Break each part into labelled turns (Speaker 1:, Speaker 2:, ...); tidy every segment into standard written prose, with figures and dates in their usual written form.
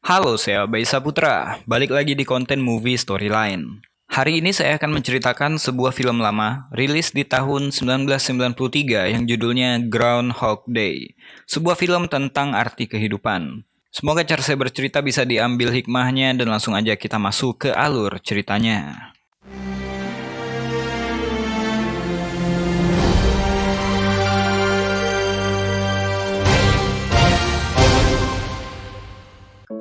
Speaker 1: Halo, saya Bayi Saputra. Balik lagi di konten movie storyline. Hari ini saya akan menceritakan sebuah film lama, rilis di tahun 1993 yang judulnya Groundhog Day. Sebuah film tentang arti kehidupan. Semoga cara saya bercerita bisa diambil hikmahnya dan langsung aja kita masuk ke alur ceritanya.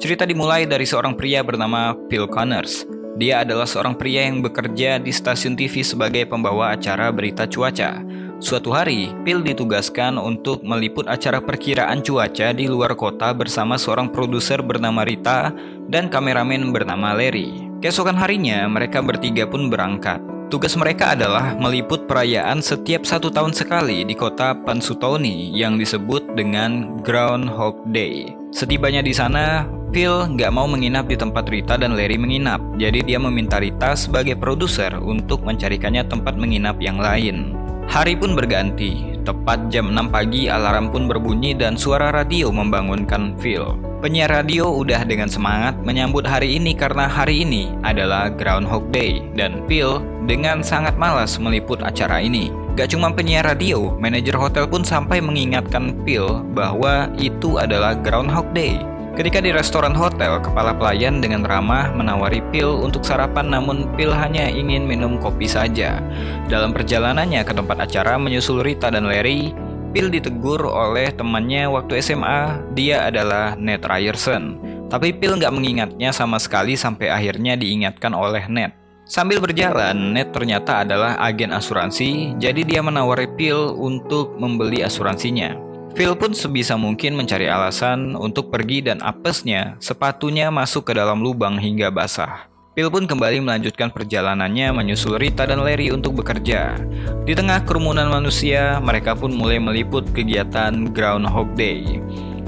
Speaker 1: Cerita dimulai dari seorang pria bernama Phil Connors. Dia adalah seorang pria yang bekerja di stasiun TV sebagai pembawa acara berita cuaca. Suatu hari, Phil ditugaskan untuk meliput acara perkiraan cuaca di luar kota bersama seorang produser bernama Rita dan kameramen bernama Larry. Keesokan harinya, mereka bertiga pun berangkat. Tugas mereka adalah meliput perayaan setiap 1 tahun sekali di kota Pansutoni yang disebut dengan Groundhog Day. Setibanya di sana, Phil nggak mau menginap di tempat Rita dan Larry menginap, jadi dia meminta Rita sebagai produser untuk mencarikannya tempat menginap yang lain. Hari pun berganti, tepat jam 6 pagi alarm pun berbunyi dan suara radio membangunkan Phil. Penyiar radio udah dengan semangat menyambut hari ini karena hari ini adalah Groundhog Day dan Phil dengan sangat malas meliput acara ini. Gak cuma penyiar radio, manajer hotel pun sampai mengingatkan Phil bahwa itu adalah Groundhog Day. Ketika di restoran hotel, kepala pelayan dengan ramah menawari Phil untuk sarapan namun Phil hanya ingin minum kopi saja. Dalam perjalanannya ke tempat acara menyusul Rita dan Larry, Phil ditegur oleh temannya waktu SMA, dia adalah Ned Ryerson. Tapi Phil nggak mengingatnya sama sekali sampai akhirnya diingatkan oleh Ned. Sambil berjalan, Ned ternyata adalah agen asuransi, jadi dia menawari Phil untuk membeli asuransinya. Phil pun sebisa mungkin mencari alasan untuk pergi dan apesnya, sepatunya masuk ke dalam lubang hingga basah. Phil pun kembali melanjutkan perjalanannya menyusul Rita dan Larry untuk bekerja. Di tengah kerumunan manusia, mereka pun mulai meliput kegiatan Groundhog Day.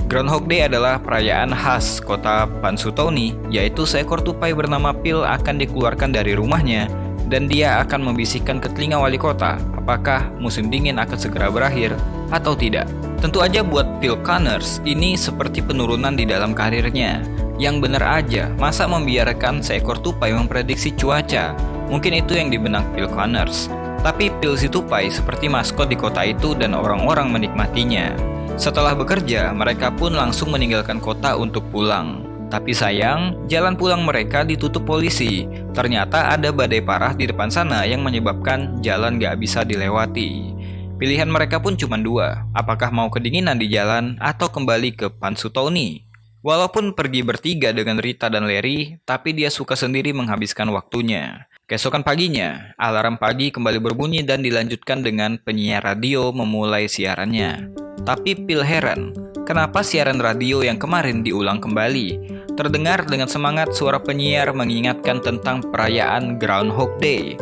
Speaker 1: Groundhog Day adalah perayaan khas kota Pansutoni, yaitu seekor tupai bernama Phil akan dikeluarkan dari rumahnya dan dia akan membisikkan ke telinga wali kota apakah musim dingin akan segera berakhir atau tidak. Tentu aja buat Phil Connors, ini seperti penurunan di dalam karirnya. Yang benar aja, masa membiarkan seekor tupai memprediksi cuaca? Mungkin itu yang di benak Phil Connors. Tapi Phil si tupai seperti maskot di kota itu dan orang-orang menikmatinya. Setelah bekerja, mereka pun langsung meninggalkan kota untuk pulang. Tapi sayang, jalan pulang mereka ditutup polisi. Ternyata ada badai parah di depan sana yang menyebabkan jalan gak bisa dilewati. Pilihan mereka pun cuma dua, apakah mau kedinginan di jalan atau kembali ke Pansutoni. Walaupun pergi bertiga dengan Rita dan Larry, tapi dia suka sendiri menghabiskan waktunya. Keesokan paginya, alarm pagi kembali berbunyi dan dilanjutkan dengan penyiar radio memulai siarannya. Tapi Phil heran, kenapa siaran radio yang kemarin diulang kembali? Terdengar dengan semangat suara penyiar mengingatkan tentang perayaan Groundhog Day.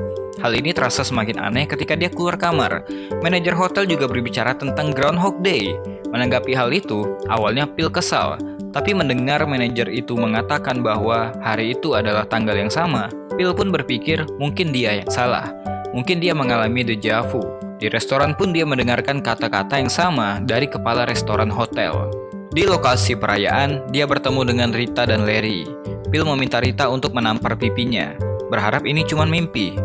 Speaker 1: Hal ini terasa semakin aneh ketika dia keluar kamar. Manajer hotel juga berbicara tentang Groundhog Day. Menanggapi hal itu, awalnya Phil kesal. Tapi mendengar manajer itu mengatakan bahwa hari itu adalah tanggal yang sama, Phil pun berpikir mungkin dia yang salah. Mungkin dia mengalami deja vu. Di restoran pun dia mendengarkan kata-kata yang sama dari kepala restoran hotel. Di lokasi perayaan, dia bertemu dengan Rita dan Larry. Phil meminta Rita untuk menampar pipinya, berharap ini cuma mimpi.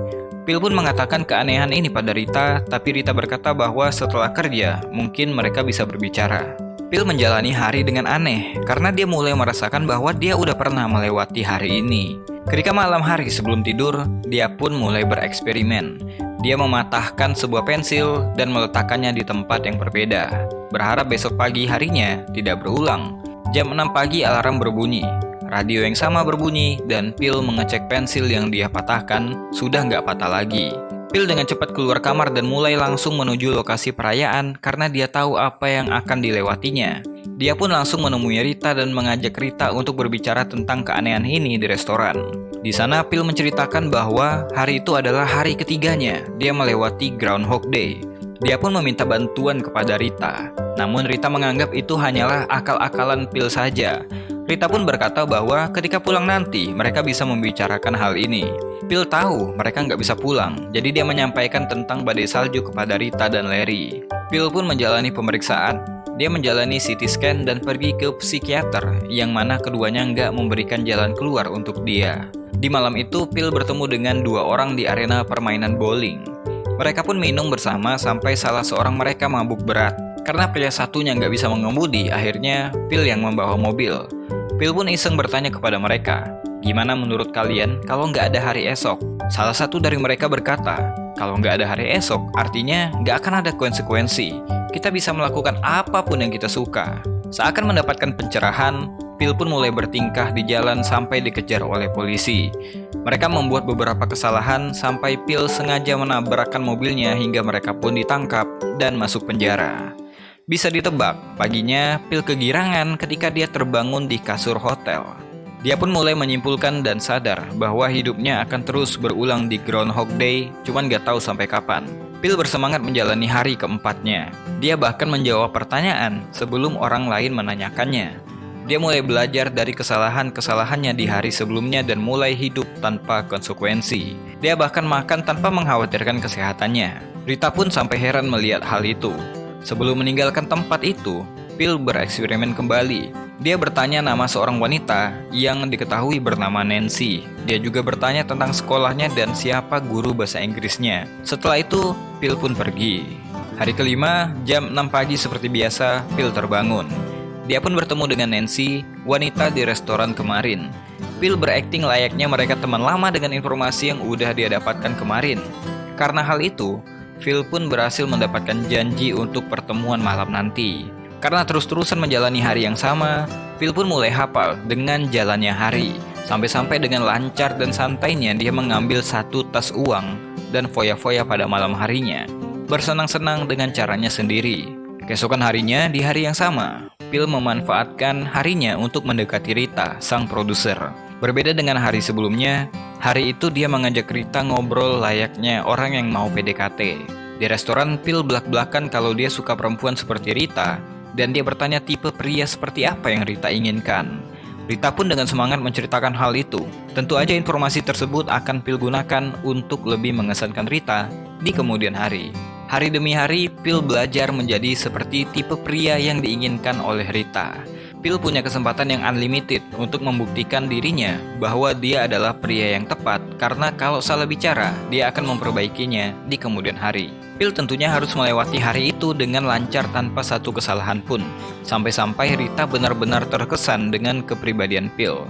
Speaker 1: Phil pun mengatakan keanehan ini pada Rita, tapi Rita berkata bahwa setelah kerja, mungkin mereka bisa berbicara. Phil menjalani hari dengan aneh, karena dia mulai merasakan bahwa dia udah pernah melewati hari ini. Ketika malam hari sebelum tidur, dia pun mulai bereksperimen. Dia mematahkan sebuah pensil dan meletakkannya di tempat yang berbeda. Berharap besok pagi harinya tidak berulang. Jam 6 pagi alarm berbunyi. Radio yang sama berbunyi dan Phil mengecek pensil yang dia patahkan sudah nggak patah lagi. Phil dengan cepat keluar kamar dan mulai langsung menuju lokasi perayaan karena dia tahu apa yang akan dilewatinya. Dia pun langsung menemui Rita dan mengajak Rita untuk berbicara tentang keanehan ini di restoran. Di sana Phil menceritakan bahwa hari itu adalah hari ketiganya dia melewati Groundhog Day. Dia pun meminta bantuan kepada Rita. Namun Rita menganggap itu hanyalah akal-akalan Phil saja. Rita pun berkata bahwa ketika pulang nanti mereka bisa membicarakan hal ini. Phil tahu mereka nggak bisa pulang, jadi dia menyampaikan tentang badai salju kepada Rita dan Larry. Phil pun menjalani pemeriksaan. Dia menjalani CT scan dan pergi ke psikiater, yang mana keduanya nggak memberikan jalan keluar untuk dia. Di malam itu, Phil bertemu dengan dua orang di arena permainan bowling. Mereka pun minum bersama sampai salah seorang mereka mabuk berat. Karena pria satunya nggak bisa mengemudi, akhirnya Phil yang membawa mobil. Phil pun iseng bertanya kepada mereka, "Gimana menurut kalian kalau nggak ada hari esok?" Salah satu dari mereka berkata, "Kalau nggak ada hari esok, artinya nggak akan ada konsekuensi. Kita bisa melakukan apapun yang kita suka." Seakan mendapatkan pencerahan, Phil pun mulai bertingkah di jalan sampai dikejar oleh polisi. Mereka membuat beberapa kesalahan sampai Phil sengaja menabrakkan mobilnya hingga mereka pun ditangkap dan masuk penjara. Bisa ditebak, paginya Phil kegirangan ketika dia terbangun di kasur hotel. Dia pun mulai menyimpulkan dan sadar bahwa hidupnya akan terus berulang di Groundhog Day, cuman gak tahu sampai kapan. Phil bersemangat menjalani hari keempatnya. Dia bahkan menjawab pertanyaan sebelum orang lain menanyakannya. Dia mulai belajar dari kesalahan-kesalahannya di hari sebelumnya dan mulai hidup tanpa konsekuensi. Dia bahkan makan tanpa mengkhawatirkan kesehatannya. Rita pun sampai heran melihat hal itu. Sebelum meninggalkan tempat itu, Phil bereksperimen kembali. Dia bertanya nama seorang wanita yang diketahui bernama Nancy. Dia juga bertanya tentang sekolahnya dan siapa guru bahasa Inggrisnya. Setelah itu, Phil pun pergi. Hari kelima, jam 6 pagi seperti biasa, Phil terbangun. Dia pun bertemu dengan Nancy, wanita di restoran kemarin. Phil berakting layaknya mereka teman lama dengan informasi yang udah dia dapatkan kemarin. Karena hal itu, Phil pun berhasil mendapatkan janji untuk pertemuan malam nanti. Karena terus-terusan menjalani hari yang sama, Phil pun mulai hafal dengan jalannya hari. Sampai-sampai dengan lancar dan santainya dia mengambil satu tas uang dan foya-foya pada malam harinya. Bersenang-senang dengan caranya sendiri. Keesokan harinya, di hari yang sama, Phil memanfaatkan harinya untuk mendekati Rita, sang produser. Berbeda dengan hari sebelumnya, hari itu dia mengajak Rita ngobrol layaknya orang yang mau PDKT. Di restoran, Phil belak-belakan kalau dia suka perempuan seperti Rita, dan dia bertanya tipe pria seperti apa yang Rita inginkan. Rita pun dengan semangat menceritakan hal itu. Tentu aja informasi tersebut akan Phil gunakan untuk lebih mengesankan Rita di kemudian hari. Hari demi hari, Phil belajar menjadi seperti tipe pria yang diinginkan oleh Rita. Phil punya kesempatan yang unlimited untuk membuktikan dirinya bahwa dia adalah pria yang tepat, karena kalau salah bicara, dia akan memperbaikinya di kemudian hari. Phil tentunya harus melewati hari itu dengan lancar tanpa satu kesalahan pun, sampai-sampai Rita benar-benar terkesan dengan kepribadian Phil.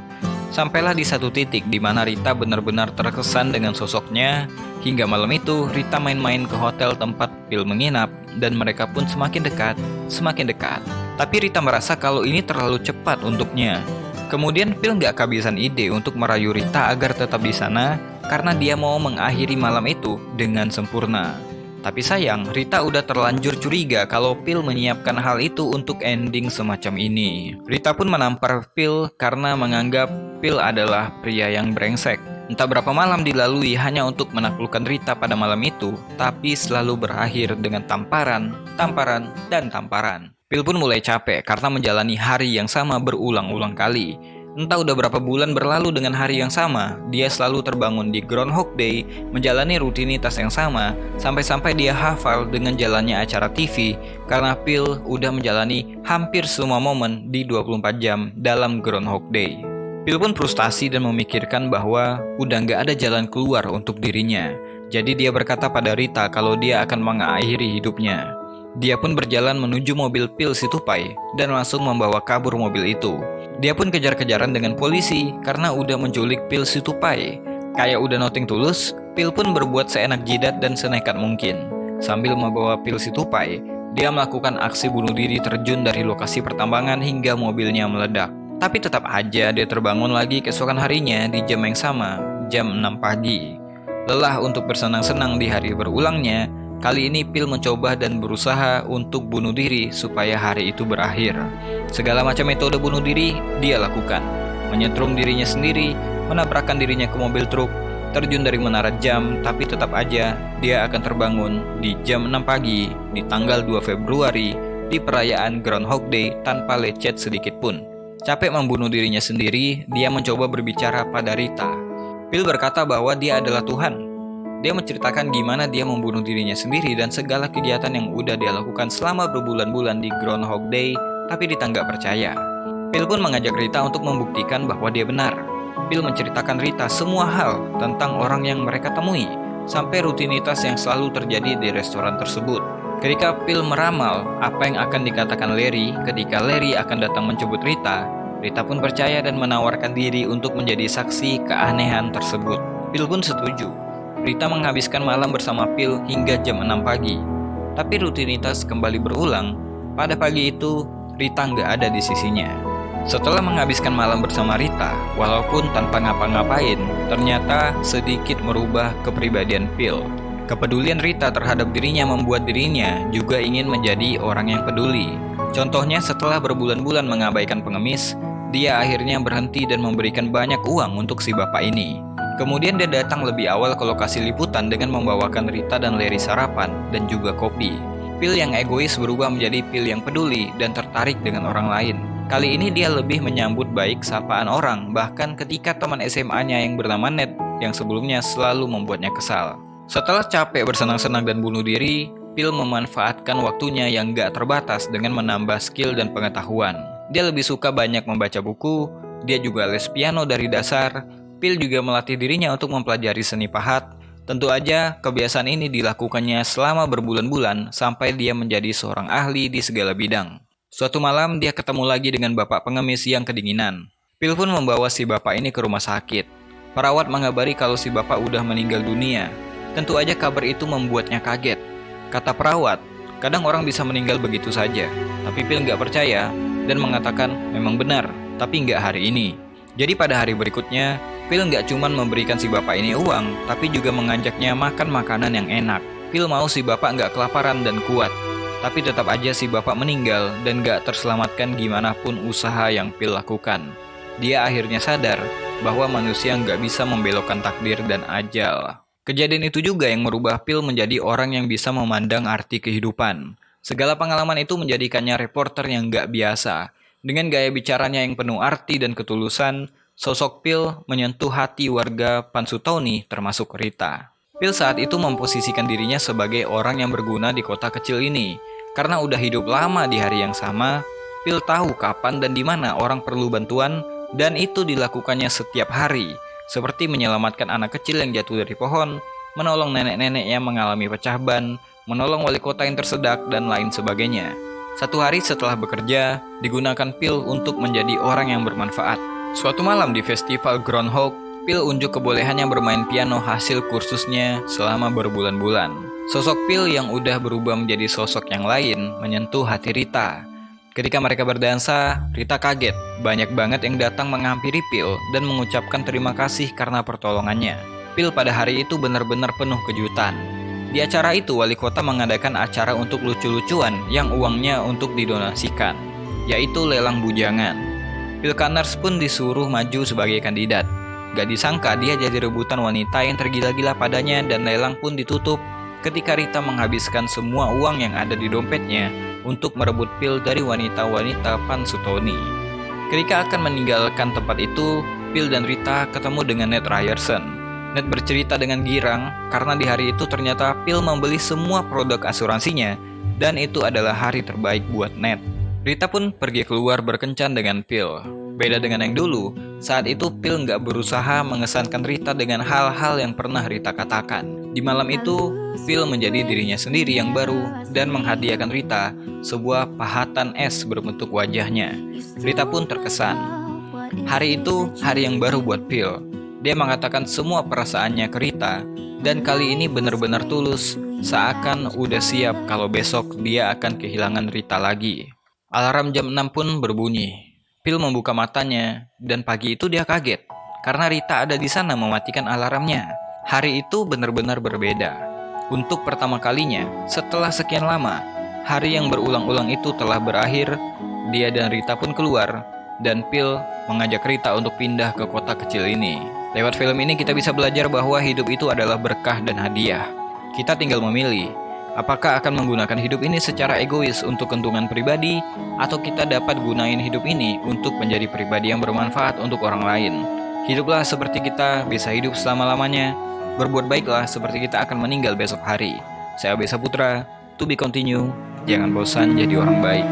Speaker 1: Sampailah di satu titik di mana Rita benar-benar terkesan dengan sosoknya. Hingga malam itu, Rita main-main ke hotel tempat Phil menginap, dan mereka pun semakin dekat, semakin dekat. Tapi Rita merasa kalau ini terlalu cepat untuknya. Kemudian Phil gak kehabisan ide untuk merayu Rita agar tetap di sana, karena dia mau mengakhiri malam itu dengan sempurna. Tapi sayang, Rita udah terlanjur curiga kalau Phil menyiapkan hal itu untuk ending semacam ini. Rita pun menampar Phil karena menganggap Phil adalah pria yang brengsek. Entah berapa malam dilalui hanya untuk menaklukkan Rita pada malam itu, tapi selalu berakhir dengan tamparan, tamparan, dan tamparan. Phil pun mulai capek karena menjalani hari yang sama berulang-ulang kali. Entah udah berapa bulan berlalu dengan hari yang sama, dia selalu terbangun di Groundhog Day, menjalani rutinitas yang sama, sampai-sampai dia hafal dengan jalannya acara TV, karena Phil udah menjalani hampir semua momen di 24 jam dalam Groundhog Day. Phil pun frustasi dan memikirkan bahwa udah nggak ada jalan keluar untuk dirinya. Jadi dia berkata pada Rita kalau dia akan mengakhiri hidupnya. Dia pun berjalan menuju mobil Phil si tupai dan langsung membawa kabur mobil itu. Dia pun kejar-kejaran dengan polisi karena udah menculik Phil si tupai. Kayak udah nothing tulus, Phil pun berbuat seenak jidat dan senekat mungkin. Sambil membawa Phil si tupai, dia melakukan aksi bunuh diri terjun dari lokasi pertambangan hingga mobilnya meledak. Tapi tetap aja dia terbangun lagi keesokan harinya di jam yang sama, jam 6 pagi. Lelah untuk bersenang-senang di hari berulangnya, kali ini Phil mencoba dan berusaha untuk bunuh diri supaya hari itu berakhir. Segala macam metode bunuh diri dia lakukan. Menyetrum dirinya sendiri, menabrakkan dirinya ke mobil truk, terjun dari menara jam, tapi tetap aja dia akan terbangun di jam 6 pagi di tanggal 2 Februari di perayaan Groundhog Day tanpa lecet sedikit pun. Capek membunuh dirinya sendiri, dia mencoba berbicara pada Rita. Phil berkata bahwa dia adalah Tuhan. Dia menceritakan gimana dia membunuh dirinya sendiri dan segala kegiatan yang udah dia lakukan selama berbulan-bulan di Groundhog Day, tapi Rita nggak percaya. Phil pun mengajak Rita untuk membuktikan bahwa dia benar. Phil menceritakan Rita semua hal tentang orang yang mereka temui, sampai rutinitas yang selalu terjadi di restoran tersebut. Ketika Phil meramal apa yang akan dikatakan Larry ketika Larry akan datang menjemput Rita, Rita pun percaya dan menawarkan diri untuk menjadi saksi keanehan tersebut. Phil pun setuju. Rita menghabiskan malam bersama Phil hingga jam 6 pagi. Tapi rutinitas kembali berulang. Pada pagi itu, Rita nggak ada di sisinya. Setelah menghabiskan malam bersama Rita, walaupun tanpa ngapa-ngapain, ternyata sedikit merubah kepribadian Phil. Kepedulian Rita terhadap dirinya membuat dirinya juga ingin menjadi orang yang peduli. Contohnya setelah berbulan-bulan mengabaikan pengemis, dia akhirnya berhenti dan memberikan banyak uang untuk si bapak ini. Kemudian dia datang lebih awal ke lokasi liputan dengan membawakan Rita dan Larry sarapan dan juga kopi. Phil yang egois berubah menjadi Phil yang peduli dan tertarik dengan orang lain. Kali ini dia lebih menyambut baik sapaan orang, bahkan ketika teman SMA-nya yang bernama Ned yang sebelumnya selalu membuatnya kesal. Setelah capek bersenang-senang dan bunuh diri, Phil memanfaatkan waktunya yang gak terbatas dengan menambah skill dan pengetahuan. Dia lebih suka banyak membaca buku, dia juga les piano dari dasar. Phil juga melatih dirinya untuk mempelajari seni pahat. Tentu aja, kebiasaan ini dilakukannya selama berbulan-bulan sampai dia menjadi seorang ahli di segala bidang. Suatu malam, dia ketemu lagi dengan bapak pengemis yang kedinginan. Phil pun membawa si bapak ini ke rumah sakit. Perawat mengabari kalau si bapak udah meninggal dunia. Tentu aja kabar itu membuatnya kaget. Kata perawat, kadang orang bisa meninggal begitu saja. Tapi Phil nggak percaya dan mengatakan memang benar, tapi nggak hari ini. Jadi pada hari berikutnya, Phil nggak cuma memberikan si bapak ini uang, tapi juga mengajaknya makan makanan yang enak. Phil mau si bapak nggak kelaparan dan kuat. Tapi tetap aja si bapak meninggal dan nggak terselamatkan gimana pun usaha yang Phil lakukan. Dia akhirnya sadar bahwa manusia nggak bisa membelokkan takdir dan ajal. Kejadian itu juga yang merubah Phil menjadi orang yang bisa memandang arti kehidupan. Segala pengalaman itu menjadikannya reporter yang gak biasa. Dengan gaya bicaranya yang penuh arti dan ketulusan, sosok Phil menyentuh hati warga Punxsutawney termasuk Rita. Phil saat itu memposisikan dirinya sebagai orang yang berguna di kota kecil ini. Karena udah hidup lama di hari yang sama, Phil tahu kapan dan di mana orang perlu bantuan, dan itu dilakukannya setiap hari. Seperti menyelamatkan anak kecil yang jatuh dari pohon, menolong nenek-nenek yang mengalami pecah ban, menolong wali kota yang tersedak, dan lain sebagainya. Satu hari setelah bekerja, digunakan Phil untuk menjadi orang yang bermanfaat. Suatu malam di festival Groundhog, Phil unjuk kebolehannya bermain piano hasil kursusnya selama berbulan-bulan. Sosok Phil yang udah berubah menjadi sosok yang lain menyentuh hati Rita. Ketika mereka berdansa, Rita kaget. Banyak banget yang datang menghampiri Phil dan mengucapkan terima kasih karena pertolongannya. Phil pada hari itu benar-benar penuh kejutan. Di acara itu, wali kota mengadakan acara untuk lucu-lucuan yang uangnya untuk didonasikan, yaitu lelang bujangan. Phil Connors pun disuruh maju sebagai kandidat. Gak disangka dia jadi rebutan wanita yang tergila-gila padanya dan lelang pun ditutup ketika Rita menghabiskan semua uang yang ada di dompetnya untuk merebut Phil dari wanita-wanita Punxsutawney. Ketika akan meninggalkan tempat itu, Phil dan Rita ketemu dengan Ned Ryerson. Ned bercerita dengan girang karena di hari itu ternyata Phil membeli semua produk asuransinya dan itu adalah hari terbaik buat Ned. Rita pun pergi keluar berkencan dengan Phil. Beda dengan yang dulu, saat itu Phil nggak berusaha mengesankan Rita dengan hal-hal yang pernah Rita katakan. Di malam itu, Phil menjadi dirinya sendiri yang baru dan menghadiahkan Rita sebuah pahatan es berbentuk wajahnya. Rita pun terkesan. Hari itu, hari yang baru buat Phil. Dia mengatakan semua perasaannya ke Rita dan kali ini benar-benar tulus, seakan udah siap kalau besok dia akan kehilangan Rita lagi. Alarm jam 6 pun berbunyi. Phil membuka matanya dan pagi itu dia kaget karena Rita ada di sana mematikan alarmnya. Hari itu benar-benar berbeda. Untuk pertama kalinya setelah sekian lama, hari yang berulang-ulang itu telah berakhir. Dia dan Rita pun keluar dan Phil mengajak Rita untuk pindah ke kota kecil ini. Lewat film ini kita bisa belajar bahwa hidup itu adalah berkah dan hadiah. Kita tinggal memilih. Apakah akan menggunakan hidup ini secara egois untuk keuntungan pribadi, atau kita dapat gunain hidup ini untuk menjadi pribadi yang bermanfaat untuk orang lain. Hiduplah seperti kita bisa hidup selama-lamanya, Berbuat baiklah seperti kita akan meninggal besok hari. Saya Abesa Putra, to be continue. Jangan bosan jadi orang baik.